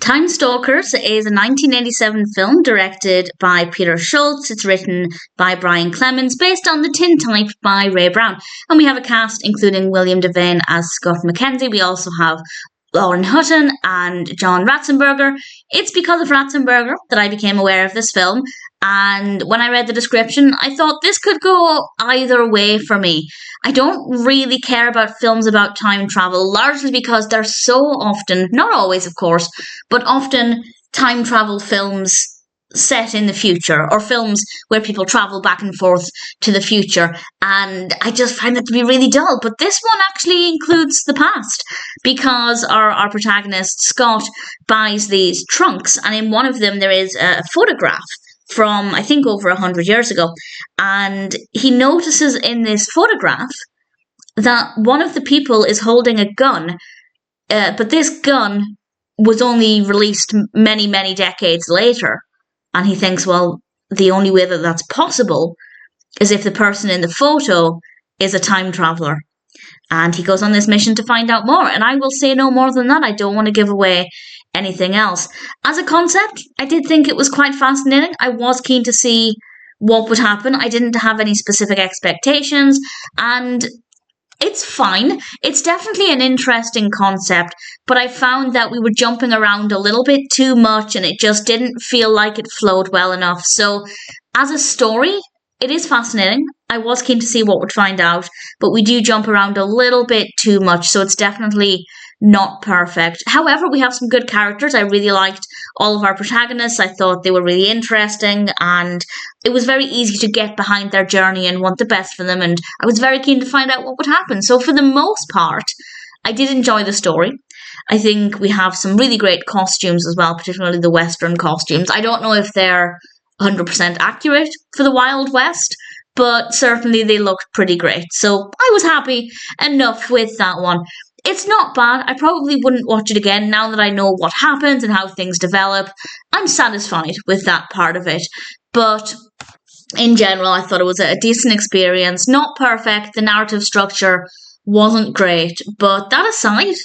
Timestalkers is a 1987 film directed by Peter Schultz. It's written by Brian Clemens, based on The Tintype by Ray Brown. And we have a cast including William Devane as Scott McKenzie. We also have Lauren Hutton and John Ratzenberger. It's because of Ratzenberger that I became aware of this film. And when I read the description, I thought this could go either way for me. I don't really care about films about time travel, largely because they're so often, not always of course, but often time travel films set in the future, or films where people travel back and forth to the future, and I just find that to be really dull. But this one actually includes the past, because our protagonist, Scott, buys these trunks, and in one of them there is a photograph from, I think, over 100 years ago, and he notices in this photograph that one of the people is holding a gun, but this gun was only released many, many decades later, and he thinks, well, the only way that that's possible is if the person in the photo is a time traveller. And he goes on this mission to find out more, and I will say no more than that. I don't want to give away anything else. As a concept, I did think it was quite fascinating. I was keen to see what would happen. I didn't have any specific expectations, and it's fine. It's definitely an interesting concept, but I found that we were jumping around a little bit too much, and it just didn't feel like it flowed well enough. So, as a story, it is fascinating. I was keen to see what would find out, but we do jump around a little bit too much, so it's definitely not perfect. However, we have some good characters. I really liked all of our protagonists. I thought they were really interesting, and it was very easy to get behind their journey and want the best for them, and I was very keen to find out what would happen. So for the most part, I did enjoy the story. I think we have some really great costumes as well, particularly the Western costumes. I don't know if they're 100% accurate for the Wild West, but certainly they looked pretty great. So I was happy enough with that one. It's not bad. I probably wouldn't watch it again now that I know what happens and how things develop. I'm satisfied with that part of it. But in general, I thought it was a decent experience. Not perfect. The narrative structure wasn't great. But that aside,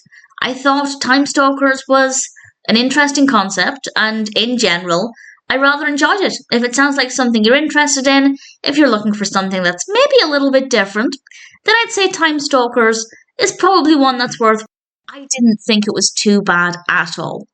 I thought Timestalkers was an interesting concept, and in general, I rather enjoyed it. If it sounds like something you're interested in, if you're looking for something that's maybe a little bit different, then I'd say Timestalkers is probably one that's worth. I didn't think it was too bad at all.